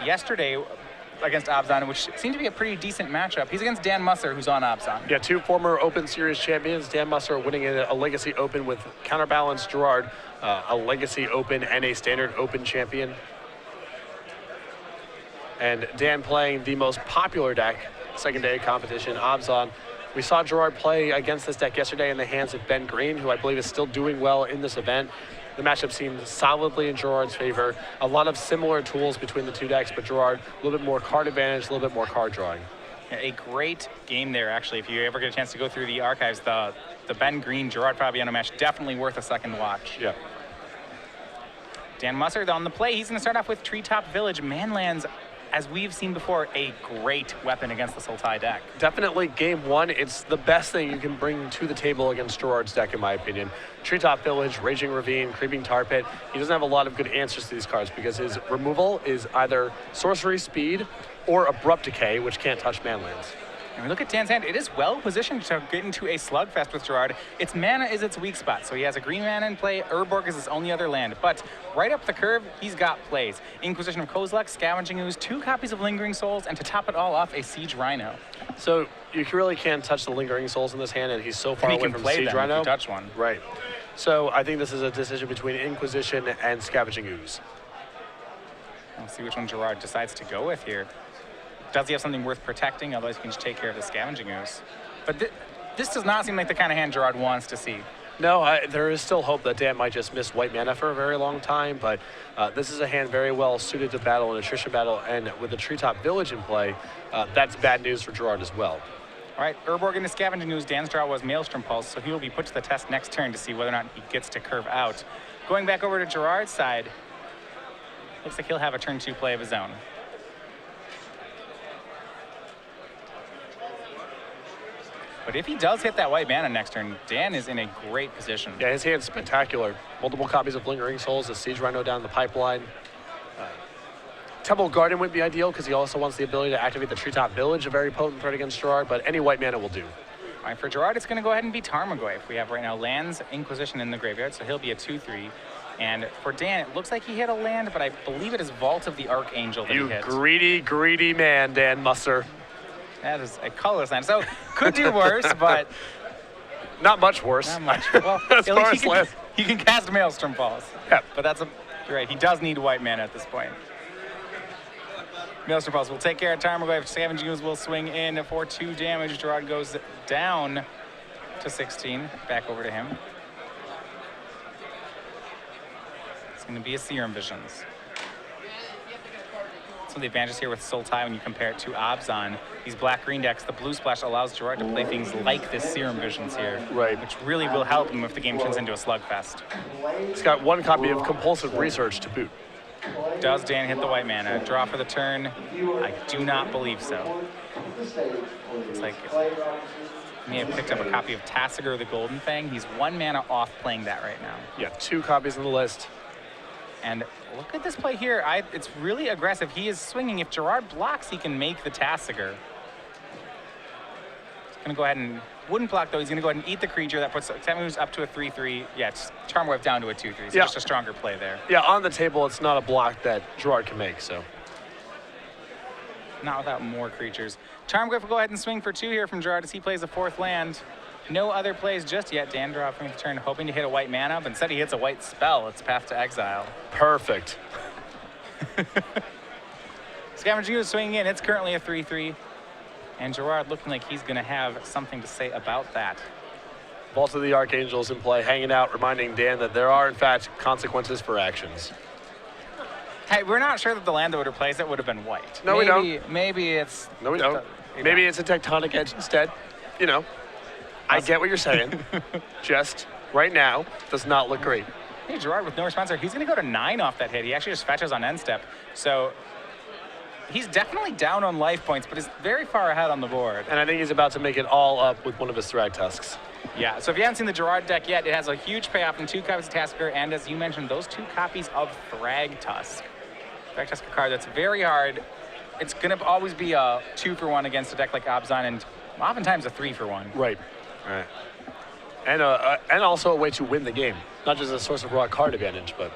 yesterday against Obzon, which seemed to be a pretty decent matchup. He's against Dan Musser, who's on Obzon. Yeah, 2 former Open Series champions. Dan Musser winning a Legacy Open with counterbalanced Gerard, a Legacy Open and a Standard Open champion. And Dan playing the most popular deck, second day of competition, Obzon. We saw Gerard play against this deck yesterday in the hands of Ben Green, who I believe is still doing well in this event. The matchup seemed solidly in Gerard's favor. A lot of similar tools between the two decks, but Gerard, a little bit more card advantage, a little bit more card drawing. Yeah, a great game there, actually. If you ever get a chance to go through the archives, the Ben Green, Gerard Fabiano match, definitely worth a second watch. Yeah. Dan Musser on the play. He's going to start off with Treetop Village. Manlands, as we've seen before, a great weapon against the Sultai deck. Definitely game one, it's the best thing you can bring to the table against Gerard's deck, in my opinion. Treetop Village, Raging Ravine, Creeping Tar Pit. He doesn't have a lot of good answers to these cards because his removal is either Sorcery Speed or Abrupt Decay, which can't touch Manlands. And we look at Dan's hand, it is well positioned to get into a slugfest with Gerard. Its mana is its weak spot, so he has a green mana in play. Urborg is his only other land, but right up the curve, he's got plays. Inquisition of Kozilek, Scavenging Ooze, 2 copies of Lingering Souls, and to top it all off, a Siege Rhino. So you really can't touch the Lingering Souls in this hand, and he's so far away from Siege Rhino. If you touch one. Right. So I think this is a decision between Inquisition and Scavenging Ooze. We'll see which one Gerard decides to go with here. Does he have something worth protecting? Otherwise, he can just take care of the Scavenging Ooze. But this does not seem like the kind of hand Gerard wants to see. No, there is still hope that Dan might just miss white mana for a very long time, but this is a hand very well suited to battle an attrition battle, and with the Treetop Village in play, that's bad news for Gerard as well. All right, Urborg into Scavenging Ooze. Dan's draw was Maelstrom Pulse, so he will be put to the test next turn to see whether or not he gets to curve out. Going back over to Gerard's side, looks like he'll have a turn 2 play of his own. But if he does hit that white mana next turn, Dan is in a great position. Yeah, his hand's spectacular. Multiple copies of Lingering Souls, a Siege Rhino down the pipeline. Temple Garden would be ideal because he also wants the ability to activate the Treetop Village, a very potent threat against Gerard, but any white mana will do. All right, for Gerard, it's going to go ahead and be Tarmogoyf. We have right now lands, Inquisition in the graveyard, so he'll be a 2/3. And for Dan, it looks like he hit a land, but I believe it is Vault of the Archangel that he hit. You greedy, greedy man, Dan Musser. That is a colorless land, so could do worse, but... Not much worse. Not much. Well, as far as land. He can cast Maelstrom Pulse. Yeah. But you're right, he does need white mana at this point. Maelstrom Pulse will take care of Tarmogoyf. Scavenging Ooze will swing in for 2 damage. Gerard goes down to 16. Back over to him. It's going to be a Serum Visions. Some of the advantages here with Sultai when you compare it to Obzon. These black-green decks, the blue splash allows Gerard to play things like this Serum Visions here. Right. Which really will help him if the game turns into a slugfest. He's got 1 copy of Compulsive Research to boot. Does Dan hit the white mana? Draw for the turn? I do not believe so. Looks like he may have picked up a copy of Tasigur the Golden Fang. He's 1 mana off playing that right now. Yeah, 2 copies on the list. And look at this play here. It's really aggressive. He is swinging. If Gerard blocks, he can make the Tasigur. He's going to go ahead and... Wouldn't block, though. He's going to go ahead and eat the creature. That puts Samu's up to a 3/3. Yeah, it's Tarmogoyf down to a 2/3. So just a stronger play there. Yeah, on the table, it's not a block that Gerard can make, so. Not without more creatures. Tarmogoyf will go ahead and swing for 2 here from Gerard as he plays a 4th land. No other plays just yet. Dan dropping the turn, hoping to hit a white mana, but instead he hits a white spell. It's Path to Exile. Perfect. Scavenging Ooze swinging in. It's currently a 3/3. And Gerard looking like he's going to have something to say about that. Vault of the Archangels in play, hanging out, reminding Dan that there are, in fact, consequences for actions. Hey, we're not sure that the land that would replace it would have been white. No, we don't. Maybe it's... No, we don't. Maybe it's a Tectonic Edge instead. You know, I get what you're saying. Just right now, does not look great. Hey, Gerard with no response there. He's going to go to 9 off that hit. He actually just fetches on end step. So he's definitely down on life points, but is very far ahead on the board. And I think he's about to make it all up with one of his Thrag Tusks. Yeah, so if you haven't seen the Gerard deck yet, it has a huge payoff in 2 copies of Tasigur, and as you mentioned, those 2 copies of Thrag Tusk. Thrag Tusk card that's very hard. It's going to always be a 2-for-1 against a deck like Obzon, and oftentimes a 3-for-1. Right. Right. And also a way to win the game. Not just a source of raw card advantage, but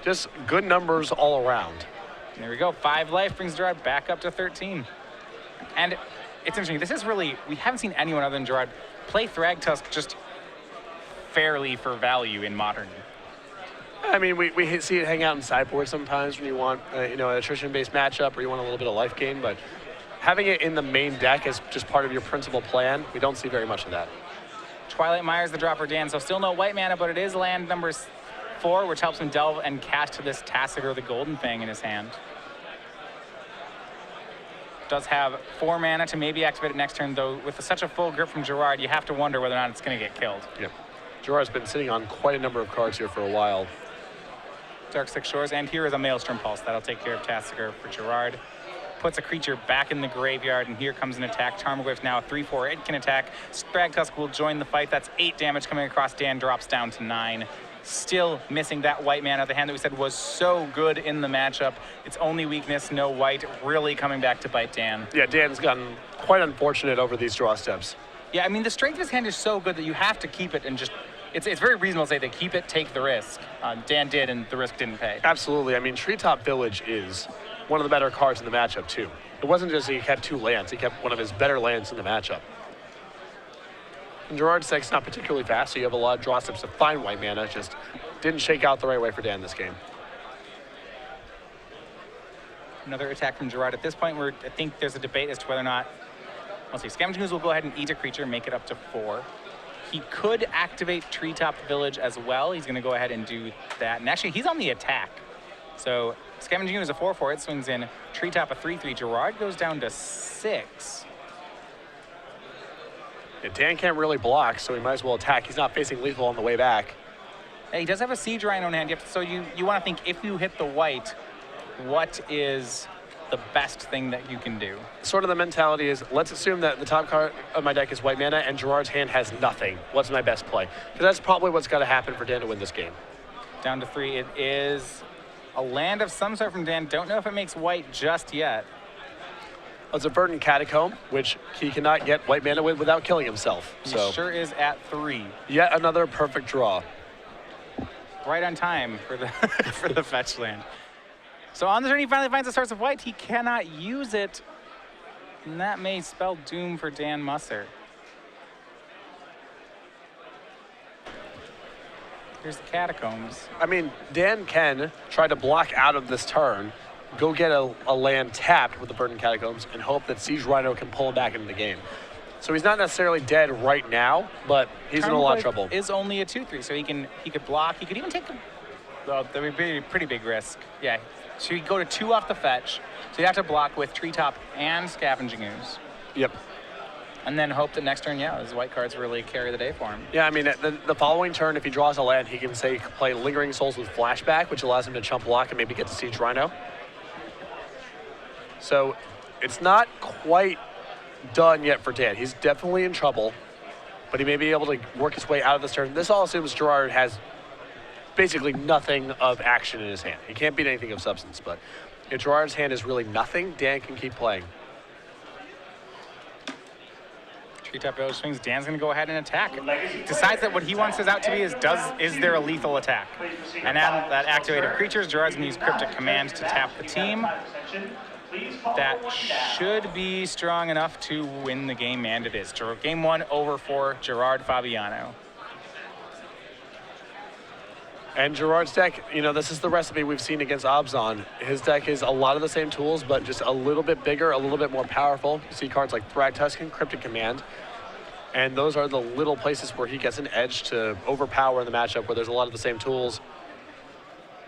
just good numbers all around. And there we go. 5 life brings Gerard back up to 13. And it's interesting. This is really, we haven't seen anyone other than Gerard play Thragtusk just fairly for value in Modern. I mean, we see it hang out in sideboard sometimes when you want, an attrition-based matchup or you want a little bit of life gain, but having it in the main deck as just part of your principal plan, we don't see very much of that. Twilight Mire's the dropper Dan, so still no white mana, but it is land number 4, which helps him delve and cast this Tassiger the Golden Fang in his hand. Does have 4 mana to maybe activate it next turn, though with such a full grip from Gerard, you have to wonder whether or not it's going to get killed. Yep. Gerard's been sitting on quite a number of cards here for a while. Dark Six Shores, and here is a Maelstrom Pulse. That'll take care of Tassiger for Gerard. Puts a creature back in the graveyard, and here comes an attack. Tarmogoyf now 3/4. It can attack. Thragtusk will join the fight. That's 8 damage coming across. Dan drops down to 9. Still missing that white mana. The hand that we said was so good in the matchup. Its only weakness, no white, really coming back to bite Dan. Yeah, Dan's gotten quite unfortunate over these draw steps. Yeah, I mean, the strength of his hand is so good that you have to keep it and just, it's very reasonable to say they keep it, take the risk. Dan did, and the risk didn't pay. Absolutely. I mean, Treetop Village is one of the better cards in the matchup, too. It wasn't just he kept 2 lands. He kept one of his better lands in the matchup. And Gerard's deck's not particularly fast, so you have a lot of draw steps to find white mana. Just didn't shake out the right way for Dan this game. Another attack from Gerard. At this point, where I think there's a debate as to whether or not, let's see, Scavenging Ooze will go ahead and eat a creature, make it up to 4. He could activate Treetop Village as well. He's going to go ahead and do that. And actually, he's on the attack. So Scavenging Ooze is a 4/4. It swings in. Treetop a 3/3. Gerard goes down to 6. Yeah, Dan can't really block, so he might as well attack. He's not facing lethal on the way back. Yeah, he does have a Siege Rhino in hand. So you want to think, if you hit the white, what is the best thing that you can do? Sort of the mentality is, let's assume that the top card of my deck is white mana and Gerard's hand has nothing. What's my best play? Because that's probably what's got to happen for Dan to win this game. Down to 3. It is a land of some sort from Dan. Don't know if it makes white just yet. It's a Verdant Catacomb, which he cannot get white mana with without killing himself. So He sure is at 3. yet another perfect draw. Right on time for the for the fetch land. So on the turn, he finally finds a source of white. He cannot use it, and that may spell doom for Dan Musser. Here's the Catacombs. I mean, Dan can try to block out of this turn, go get a land tapped with the Verdant Catacombs, and hope that Siege Rhino can pull him back into the game. So he's not necessarily dead right now, but he's in a lot of trouble. Is only a 2/3, so he could block. He could even take that would be a pretty big risk. Yeah, so he'd go to 2 off the fetch. So you'd have to block with Treetop and Scavenging Ooze. Yep. And then hope that next turn, his white cards really carry the day for him. Yeah, I mean, the following turn, if he draws a land, he can say play Lingering Souls with Flashback, which allows him to chump block and maybe get to Siege Rhino. So it's not quite done yet for Dan. He's definitely in trouble, but he may be able to work his way out of this turn. This all assumes Gerard has basically nothing of action in his hand. He can't beat anything of substance, but if Gerard's hand is really nothing, Dan can keep playing. Treetop Village swings. Dan's going to go ahead and attack. Decides that what he wants his out to be is there a lethal attack? And add that activated creatures. Gerard's going to use Cryptic Command to tap the team. That should be strong enough to win the game, and it is. Game 1 over for Gerard Fabiano. And Gerard's deck, this is the recipe we've seen against Abzan. His deck is a lot of the same tools, but just a little bit bigger, a little bit more powerful. You see cards like Thragtusk and Cryptic Command. And those are the little places where he gets an edge to overpower in the matchup, where there's a lot of the same tools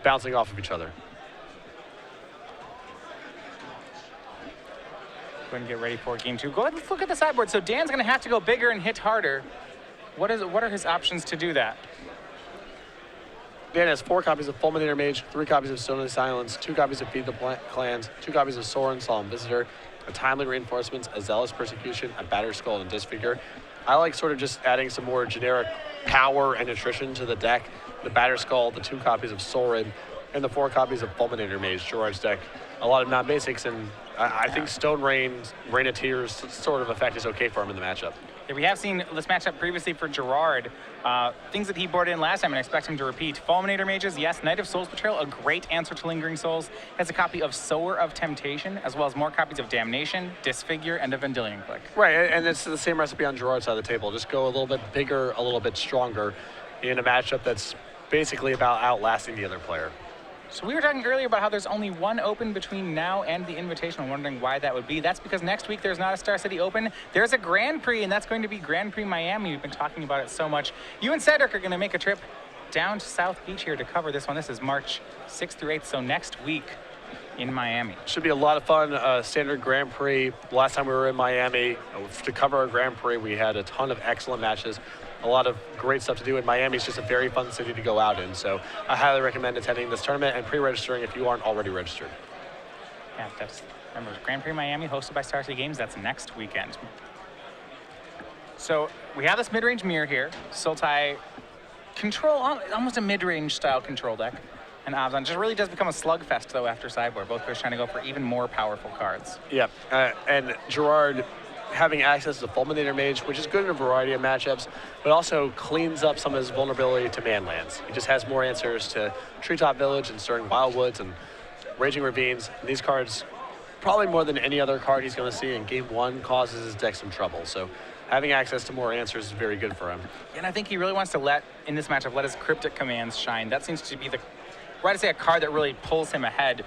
bouncing off of each other. Go ahead and get ready for game 2. Go ahead and look at the sideboard. So Dan's going to have to go bigger and hit harder. What are his options to do that? Dan has 4 copies of Fulminator Mage, 3 copies of Stone of Silence, 2 copies of Feed the Clans, 2 copies of Sorin, Solemn Visitor, a Timely Reinforcements, a Zealous Persecution, a Battered Skull, and Disfigure. I like sort of just adding some more generic power and attrition to the deck. The Battered Skull, the 2 copies of Sorin, and the 4 copies of Fulminator Mage. Gerard's deck, a lot of non-basics and I think Stone Rain of Tears sort of effect is okay for him in the matchup. Yeah, we have seen this matchup previously for Gerard. Things that he boarded in last time, and I expect him to repeat. Fulminator Mages, yes. Knight of Souls Betrayal, a great answer to Lingering Souls. Has a copy of Sower of Temptation, as well as more copies of Damnation, Disfigure, and a Vendilion Click. Right, and it's the same recipe on Gerard's side of the table. Just go a little bit bigger, a little bit stronger in a matchup that's basically about outlasting the other player. So we were talking earlier about how there's only one Open between now and the Invitational, wondering why that would be. That's because next week there's not a Star City Open. There's a Grand Prix, and that's going to be Grand Prix Miami. We've been talking about it so much. You and Cedric are going to make a trip down to South Beach here to cover this one. This is March 6th through 8th, so next week in Miami. Should be a lot of fun. Standard Grand Prix. Last time we were in Miami to cover our Grand Prix, we had a ton of excellent matches. A lot of great stuff to do, and Miami is just a very fun city to go out in. So I highly recommend attending this tournament and pre-registering if you aren't already registered. Yeah, that's, remember, Grand Prix Miami, hosted by Star City Games. That's next weekend. So we have this mid-range mirror here. Sultai control, almost a mid-range style control deck. And Abzan just really does become a slugfest, though, after sideboard. Both players trying to go for even more powerful cards. Yeah, and Gerard having access to Fulminator Mage, which is good in a variety of matchups, but also cleans up some of his vulnerability to man lands. He just has more answers to Treetop Village and Stirring Wildwoods and Raging Ravines. And these cards, probably more than any other card he's going to see in Game 1, causes his deck some trouble. So having access to more answers is very good for him. And I think he really wants to in this matchup, let his Cryptic Commands shine. That seems to be a card that really pulls him ahead.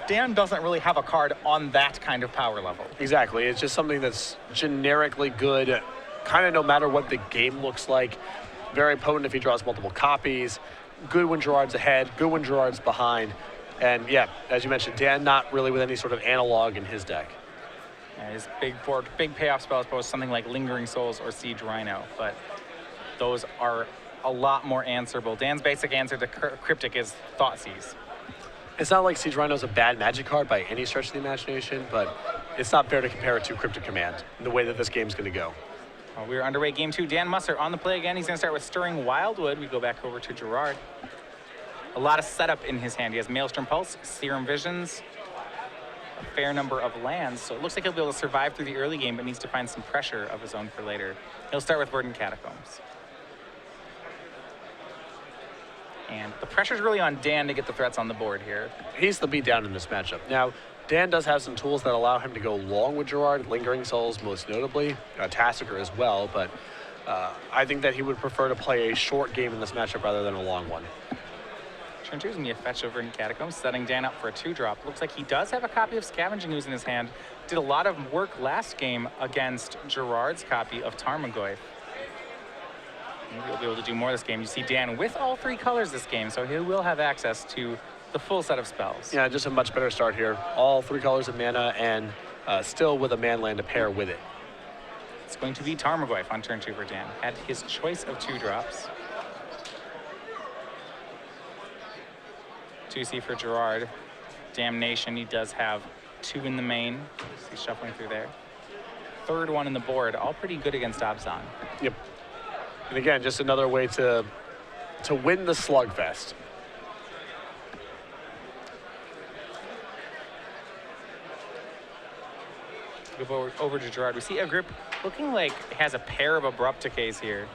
Dan doesn't really have a card on that kind of power level. Exactly. It's just something that's generically good, kind of no matter what the game looks like. Very potent if he draws multiple copies. Good when Gerard's ahead. Good when Gerard's behind. And yeah, as you mentioned, Dan not really with any sort of analog in his deck. Yeah, his big payoff spell is both something like Lingering Souls or Siege Rhino, but those are a lot more answerable. Dan's basic answer to Cryptic is Thoughtseize. It's not like Siege Rhino is a bad Magic card by any stretch of the imagination, but it's not fair to compare it to Cryptic Command in the way that this game's going to go. Well, we're underway Game 2. Dan Musser on the play again. He's going to start with Stirring Wildwood. We go back over to Gerard. A lot of setup in his hand. He has Maelstrom Pulse, Serum Visions, a fair number of lands, so it looks like he'll be able to survive through the early game, but needs to find some pressure of his own for later. He'll start with Verdant Catacombs. And the pressure's really on Dan to get the threats on the board here. He's the beatdown in this matchup. Now, Dan does have some tools that allow him to go long with Gerard, Lingering Souls most notably, Tassiger as well, but I think that he would prefer to play a short game in this matchup rather than a long one. Turn 2 is going to be a fetch over in Catacombs, setting Dan up for a 2-drop. Looks like he does have a copy of Scavenging Ooze in his hand. Did a lot of work last game against Gerard's copy of Tarmogoyf. Maybe he'll be able to do more this game. You see Dan with all 3 colors this game, so he will have access to the full set of spells. Yeah, just a much better start here. All 3 colors of mana and still with a man land to pair with it. It's going to be Tarmogoyf on turn 2 for Dan. Had his choice of 2-drops. 2C for Gerard. Damnation, he does have 2 in the main. He's shuffling through there. 3rd one in the board, all pretty good against Abzan. Yep. And again, just another way to win the slugfest. Go over to Gerard. We see a group looking like it has a pair of Abrupt Decays here.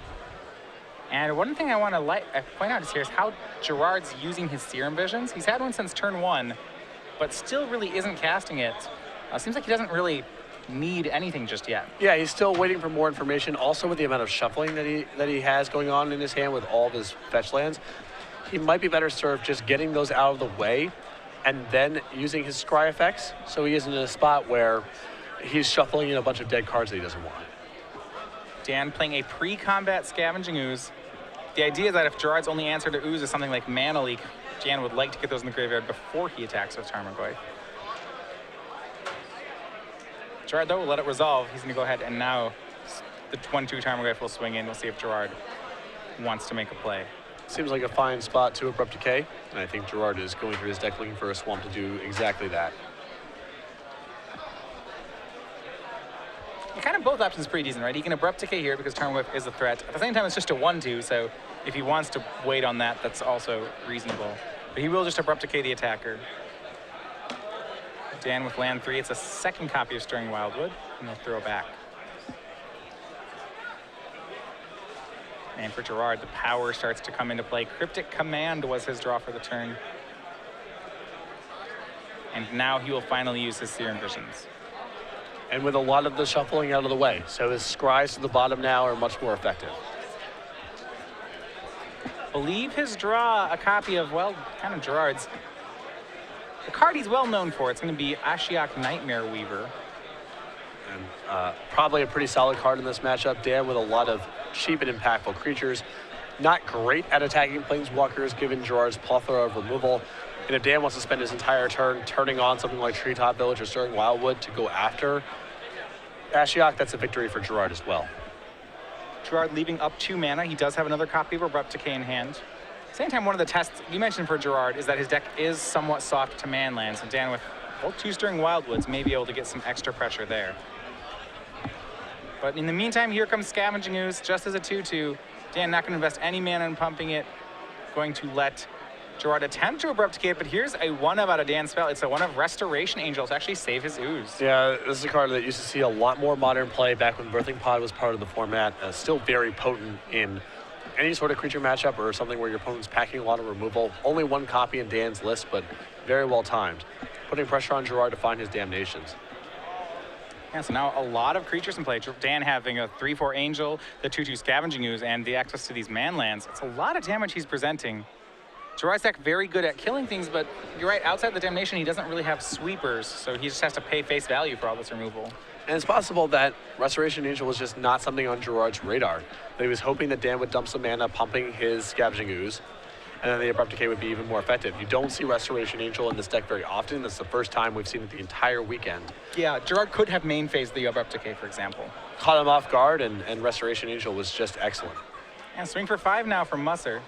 And one thing I want to point out is how Gerard's using his Serum Visions. He's had one since turn 1, but still really isn't casting it. Seems like he doesn't really need anything just yet. Yeah, he's still waiting for more information. Also, with the amount of shuffling that he has going on in his hand with all of his fetch lands, he might be better served just getting those out of the way and then using his scry effects, so he isn't in a spot where he's shuffling in a bunch of dead cards that he doesn't want. Dan playing a pre-combat Scavenging Ooze. The idea is that if Gerard's only answer to Ooze is something like Mana Leak, Dan would like to get those in the graveyard before he attacks with Tarmogoyf. Gerard, though, will let it resolve. He's going to go ahead and now the 1-2 Tarmogoyf will swing in. We'll see if Gerard wants to make a play. Seems like a fine spot to Abrupt Decay, and I think Gerard is going through his deck looking for a swamp to do exactly that. Kind of both options pretty decent, right? He can Abrupt Decay here because Tarmogoyf is a threat. At the same time, it's just a 1-2, so if he wants to wait on that, that's also reasonable. But he will just Abrupt Decay the attacker. Dan with land 3. It's a second copy of Stirring Wildwood, and they'll throw back. And for Gerard, the power starts to come into play. Cryptic Command was his draw for the turn. And now he will finally use his Serum Visions. And with a lot of the shuffling out of the way. So his scries to the bottom now are much more effective. Believe his draw a copy of, well, kind of Gerard's. The card he's well known for, it's going to be Ashiok Nightmare Weaver. And probably a pretty solid card in this matchup. Dan with a lot of cheap and impactful creatures. Not great at attacking planeswalkers given Gerard's plethora of removal. And if Dan wants to spend his entire turn turning on something like Treetop Village or Stirring Wildwood to go after Ashiok, that's a victory for Gerard as well. Gerard leaving up 2 mana. He does have another copy of Abrupt Decay in hand. Same time, one of the tests you mentioned for Gerard is that his deck is somewhat soft to man lands, and Dan with both 2 Stirring Wildwoods may be able to get some extra pressure there. But in the meantime, here comes Scavenging Ooze, just as a 2/2. Dan not going to invest any mana in pumping it. Going to let Gerard attempt to Abrupt Decay, but here's a 1-of out of Dan's spell. It's a 1-of Restoration Angel to actually save his Ooze. Yeah, this is a card that used to see a lot more modern play back when Birthing Pod was part of the format. Still very potent in any sort of creature matchup or something where your opponent's packing a lot of removal. Only 1 copy in Dan's list, but very well timed. Putting pressure on Gerard to find his damnations. Yeah, so now a lot of creatures in play. Dan having a 3/4 Angel, the 2/2 Scavenging Ooze, and the access to these man lands. It's a lot of damage he's presenting. Gerard's deck very good at killing things, but you're right, outside the Damnation, he doesn't really have sweepers, so he just has to pay face value for all this removal. And it's possible that Restoration Angel was just not something on Gerard's radar. That he was hoping that Dan would dump some mana pumping his Scavenging Ooze, and then the Abrupt Decay would be even more effective. You don't see Restoration Angel in this deck very often. This is the first time we've seen it the entire weekend. Yeah, Gerard could have main phased the Abrupt Decay, for example. Caught him off guard, and Restoration Angel was just excellent. And swing for 5 now from Musser.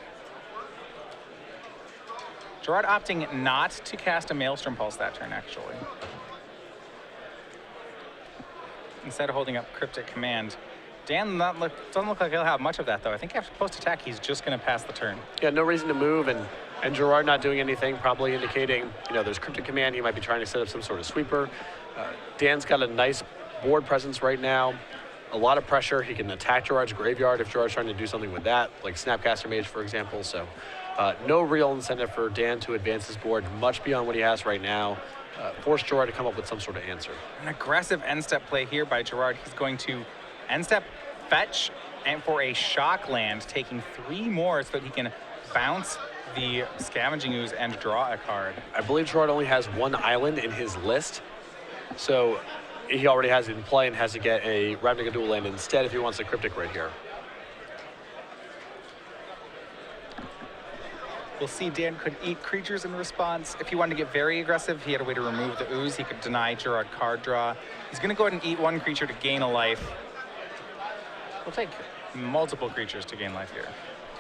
Gerard opting not to cast a Maelstrom Pulse that turn, actually. Instead of holding up Cryptic Command. Dan doesn't look like he'll have much of that, though. I think after post-attack, he's just going to pass the turn. Yeah, no reason to move, and Gerard not doing anything, probably indicating, there's Cryptic Command. He might be trying to set up some sort of sweeper. Dan's got a nice board presence right now. A lot of pressure. He can attack Gerard's graveyard if Gerard's trying to do something with that, like Snapcaster Mage, for example. So no real incentive for Dan to advance his board much beyond what he has right now. Force Gerard to come up with some sort of answer. An aggressive end-step play here by Gerard. He's going to end-step fetch and for a shock land, taking 3 more so that he can bounce the Scavenging Ooze and draw a card. I believe Gerard only has 1 island in his list, so he already has it in play and has to get a Ravnica Dual land instead if he wants a Cryptic right here. We'll see Dan could eat creatures in response. If he wanted to get very aggressive, he had a way to remove the Ooze. He could deny Gerard card draw. He's going to go ahead and eat 1 creature to gain a life. We'll take multiple creatures to gain life here.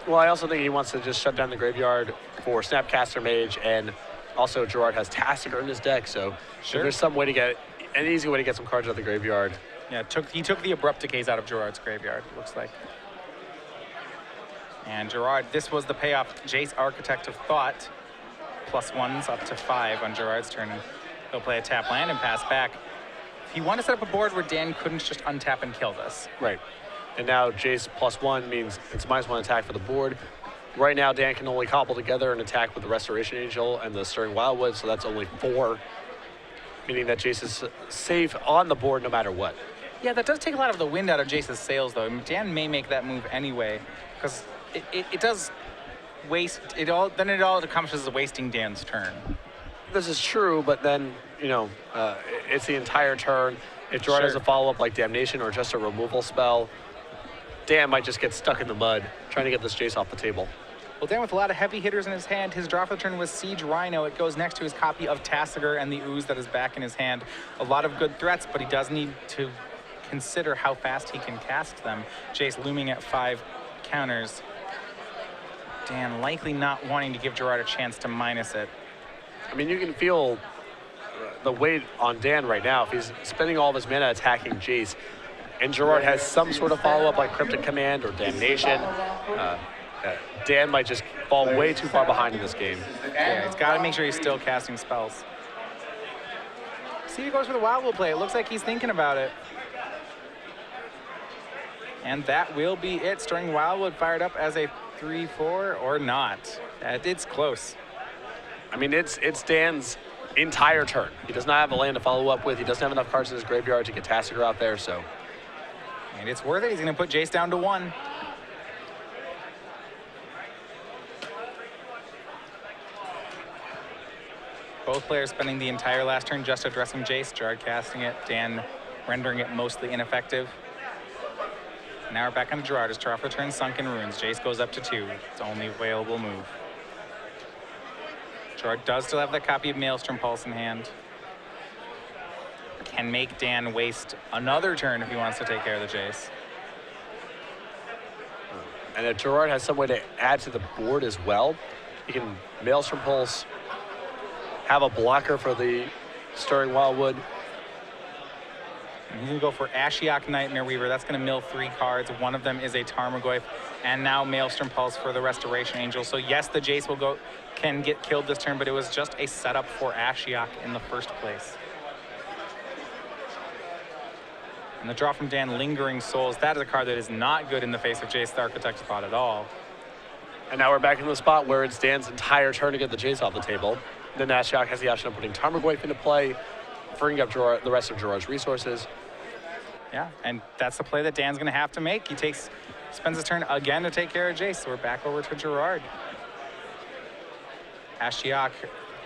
Well, I also think he wants to just shut down the graveyard for Snapcaster Mage, and also Gerard has Tassiger in his deck, so sure. If there's some way to get, an easy way to get some cards out of the graveyard. Yeah, he took the Abrupt Decays out of Gerard's graveyard, it looks like. And Gerard, this was the payoff. Jace, Architect of Thought, +1s up to 5 on Gerard's turn. And he'll play a tap land and pass back. If he wanted to set up a board where Dan couldn't just untap and kill this. Right. And now Jace +1 means it's -1 attack for the board. Right now, Dan can only cobble together an attack with the Restoration Angel and the Stirring Wildwood, so that's only 4, meaning that Jace is safe on the board no matter what. Yeah, that does take a lot of the wind out of Jace's sails, though. I mean, Dan may make that move anyway, because it does waste it all. Then it all accomplishes wasting Dan's turn. This is true, but then it's the entire turn. If Gerard has a follow-up like Damnation or just a removal spell, Dan might just get stuck in the mud trying to get this Jace off the table. Well, Dan with a lot of heavy hitters in his hand. His draw for the turn was Siege Rhino. It goes next to his copy of Tassiger and the Ooze that is back in his hand. A lot of good threats, but he does need to consider how fast he can cast them. Jace looming at 5 counters. Dan likely not wanting to give Gerard a chance to minus it. I mean, you can feel the weight on Dan right now. If he's spending all of his mana attacking Jace, and Gerard has some sort of follow-up like Cryptic Command or Damnation, Dan might just fall way too far behind in this game. Yeah, he's got to make sure he's still casting spells. See if he goes for the Wildwood play. It looks like he's thinking about it. And that will be it. Storing Wildwood fired up as a 3-4 or not. It's close. I mean, it's Dan's entire turn. He does not have a land to follow up with. He doesn't have enough cards in his graveyard to get Tassiger out there, so. And it's worth it. He's going to put Jace down to 1. Both players spending the entire last turn just addressing Jace. Gerard casting it, Dan rendering it mostly ineffective. Now we're back on Gerard as Gerard returns Sunken Ruins. Jace goes up to 2. It's the only available move. Gerard does still have that copy of Maelstrom Pulse in hand. Can make Dan waste another turn if he wants to take care of the Jace. And if Gerard has some way to add to the board as well, he can Maelstrom Pulse, have a blocker for the Stirring Wildwood. And he's going to go for Ashiok Nightmare Weaver. That's going to mill 3 cards. One of them is a Tarmogoyf. And now Maelstrom Pulse for the Restoration Angel. So yes, the Jace can get killed this turn, but it was just a setup for Ashiok in the first place. And the draw from Dan, Lingering Souls. That is a card that is not good in the face of Jace the Architect's Thought at all. And now we're back in the spot where it's Dan's entire turn to get the Jace off the table. Then Ashiok has the option of putting Tarmogoyf into play, freeing up the rest of Gerard's resources. Yeah, and that's the play that Dan's going to have to make. He spends his turn again to take care of Jace. So we're back over to Gerard. Ashiok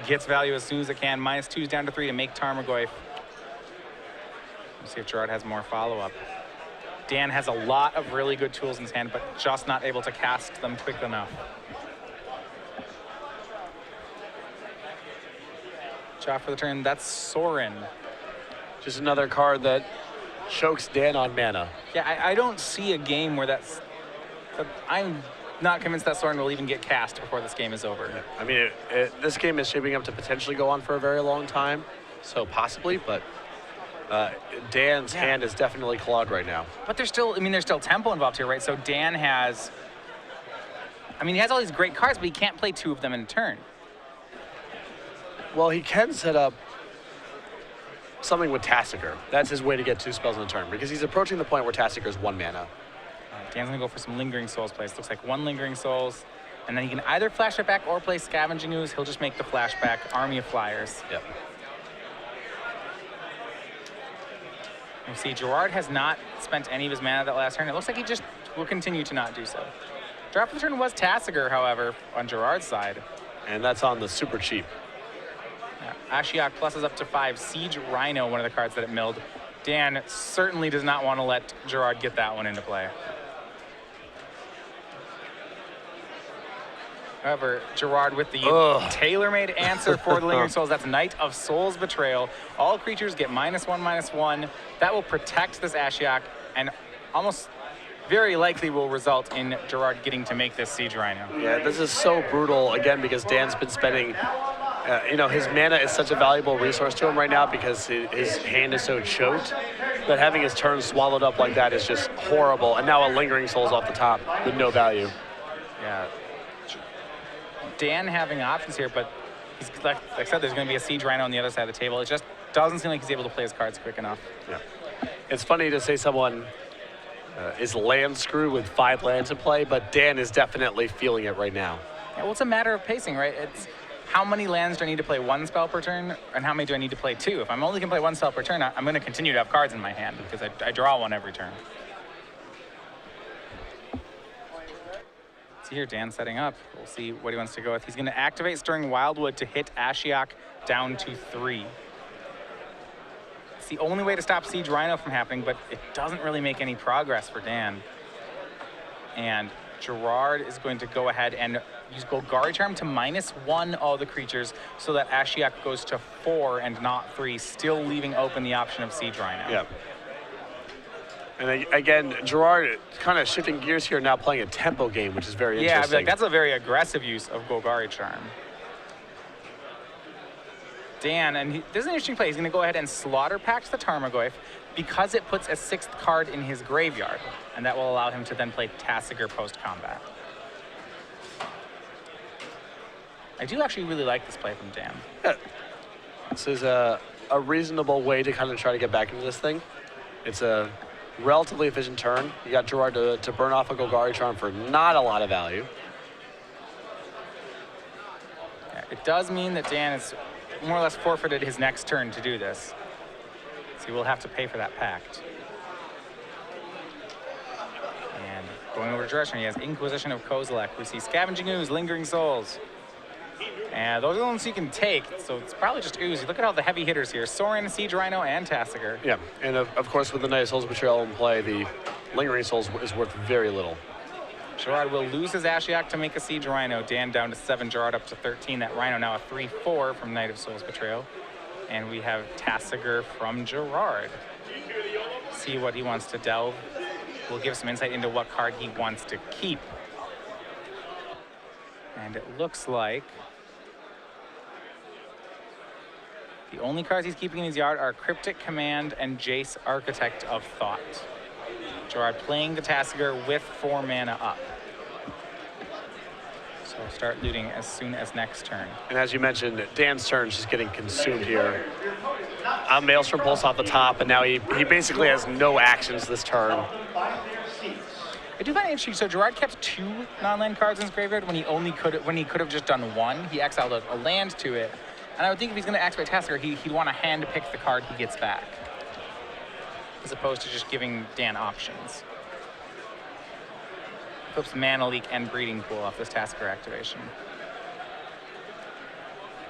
gets value as soon as it can. -2's down to 3 to make Tarmogoyf. Let's see if Gerard has more follow-up. Dan has a lot of really good tools in his hand, but just not able to cast them quick enough. Draw for the turn. That's Sorin. Just another card that chokes Dan on mana. Yeah, I don't see a game where I'm not convinced that Sorin will even get cast before this game is over. I mean, this game is shaping up to potentially go on for a very long time, so possibly, but Dan's hand is definitely clawed right now. But there's still tempo involved here, right? So Dan has, he has all these great cards, but he can't play 2 of them in a turn. Well, he can set up something with Tassiger. That's his way to get 2 spells in a turn, because he's approaching the point where Tassiger is 1 mana. Dan's gonna go for some Lingering Souls plays. Looks like 1 Lingering Souls, and then he can either flash it back or play Scavenging Ooze. He'll just make the flashback Army of Flyers. Yep. You see, Gerard has not spent any of his mana that last turn. It looks like he just will continue to not do so. Draw for the turn was Tassiger, however, on Gerard's side. And that's on the super cheap. Ashiok pluses up to 5. Siege Rhino, one of the cards that it milled. Dan certainly does not want to let Gerard get that one into play. However, Gerard with the tailor-made answer for the Lingering Souls. That's Knight of Souls Betrayal. All creatures get -1/-1. That will protect this Ashiok and almost very likely will result in Gerard getting to make this Siege Rhino. Yeah, this is so brutal, again, because Dan's been spending, his mana is such a valuable resource to him right now because his hand is so choked that having his turn swallowed up like that is just horrible. And now a Lingering Souls off the top with no value. Yeah. Dan having options here, but he's, like I said, there's going to be a Siege Rhino on the other side of the table. It just doesn't seem like he's able to play his cards quick enough. Yeah. It's funny to say someone is land screwed with 5 lands in play, but Dan is definitely feeling it right now. Yeah, well, it's a matter of pacing, right? It's how many lands do I need to play 1 spell per turn, and how many do I need to play 2? If I'm only going to play 1 spell per turn, I'm going to continue to have cards in my hand because I draw 1 every turn. See here, Dan setting up. We'll see what he wants to go with. He's going to activate Stirring Wildwood to hit Ashiok down to 3. It's the only way to stop Siege Rhino from happening, but it doesn't really make any progress for Dan. And Gerard is going to go ahead and use Golgari Charm to -1 all the creatures so that Ashiok goes to 4 and not 3, still leaving open the option of Siege Rhino. Yep. And again, Gerard kind of shifting gears here, now playing a tempo game, which is very interesting. Yeah, I'd be like, that's a very aggressive use of Golgari Charm. Dan, and this is an interesting play. He's going to go ahead and Slaughter Pact the Tarmogoyf because it puts a 6th card in his graveyard, and that will allow him to then play Tassiger post-combat. I do actually really like this play from Dan. Yeah. This is a a reasonable way to kind of try to get back into this thing. It's a relatively efficient turn. You got Gerard to burn off a Golgaritron for not a lot of value. Yeah, it does mean that Dan has more or less forfeited his next turn to do this. So he will have to pay for that pact. And going over to Gerard, he has Inquisition of Kozilek. We see Scavenging Ooze, Lingering Souls. And those are the ones you can take, so it's probably just Ooze. Look at all the heavy hitters here. Sorin, Siege Rhino, and Tassiger. Yeah, and of course with the Knight of Souls Betrayal in play, the Lingering Souls is worth very little. Gerard will lose his Ashiok to make a Siege Rhino. Dan down to 7, Gerard up to 13. That Rhino now a 3/4 from Knight of Souls Betrayal. And we have Tassiger from Gerard. See what he wants to delve. We'll give some insight into what card he wants to keep. And it looks like the only cards he's keeping in his yard are Cryptic Command and Jace, Architect of Thought. Gerard playing the Tassiger with 4 mana up. So start looting as soon as next turn. And as you mentioned, Dan's turn is just getting consumed here. A Maelstrom Pulse off the top, and now he basically has no actions this turn. I do find it interesting. So Gerard kept 2 non-land cards in his graveyard when he could have just done 1. He exiled a land to it. And I would think if he's going to activate Tassiger, he'd want to hand pick the card he gets back, as opposed to just giving Dan options. Flips Mana Leak and Breeding Pool off this Tassiger activation.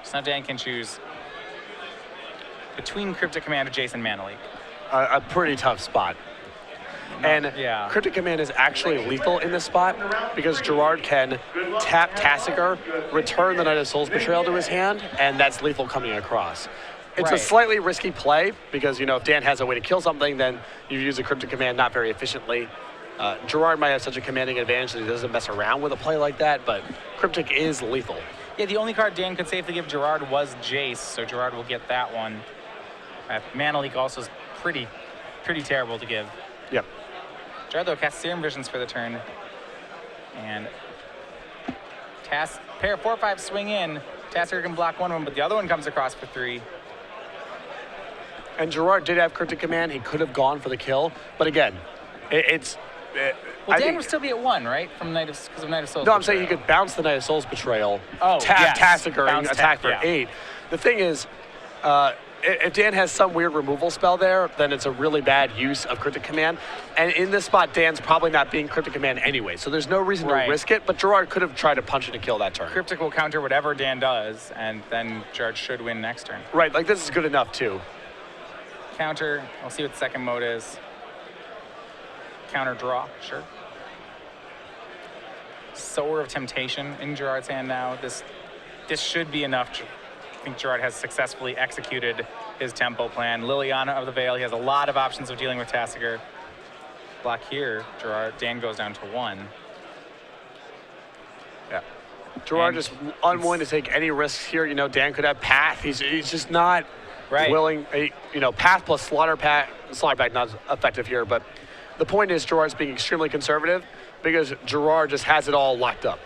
So now Dan can choose between Cryptic Command, Jace, and Mana Leak. A pretty tough spot. And yeah. Cryptic Command is actually lethal in this spot because Gerard can tap Tassiger, return the Knight of Souls Betrayal to his hand, and that's lethal coming across. It's a slightly risky play because, you know, if Dan has a way to kill something, then you use a Cryptic Command not very efficiently. Gerard might have such a commanding advantage that he doesn't mess around with a play like that, but Cryptic is lethal. Yeah, the only card Dan could safely give Gerard was Jace, so Gerard will get that one. Mana Leak also is pretty terrible to give. Yep. Gerard, though, casts Serum Visions for the turn. And pair 4/5 swing in. Tassiger can block one of them, but the other one comes across for 3. And Gerard did have Cryptic Command. He could have gone for the kill. But again, well, Dan would still be at 1, right? From because of Knight of Souls. No, I'm saying he could bounce the Knight of Souls Betrayal, yes. Tassiger, and attack for 8. The thing is, if Dan has some weird removal spell there, then it's a really bad use of Cryptic Command. And in this spot, Dan's probably not being Cryptic Command anyway, so there's no reason to risk it, but Gerard could have tried to punch it to kill that turn. Cryptic will counter whatever Dan does, and then Gerard should win next turn. Right, like this is good enough too. Counter, we'll see what the second mode is. Counter draw, sure. Sower of Temptation in Gerard's hand now. This should be enough. I think Gerard has successfully executed his tempo plan. Liliana of the Veil, he has a lot of options of dealing with Tassiger. Block here, Dan goes down to 1. Yeah. Gerard just unwilling to take any risks here. You know, Dan could have Path. He's just not willing. You know, Path plus Slaughter Pact not effective here, but the point is Gerard's being extremely conservative because Gerard just has it all locked up.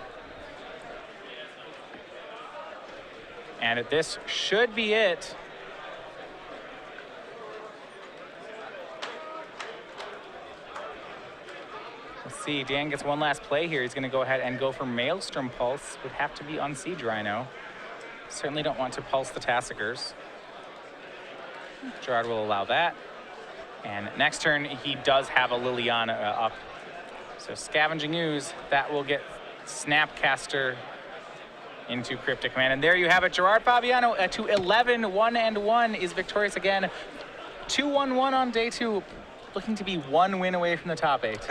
And this should be it. Let's see, Dan gets one last play here. He's going to go ahead and go for Maelstrom Pulse. Would have to be on Siege Rhino. Certainly don't want to pulse the Tassigers. Gerard will allow that. And next turn, he does have a Liliana up. So Scavenging Ooze, that will get Snapcaster into Cryptic Command. And there you have it. Gerard Fabiano to 11, 1-1 is victorious again. 2-1-1 on day 2, looking to be 1 win away from the top 8. And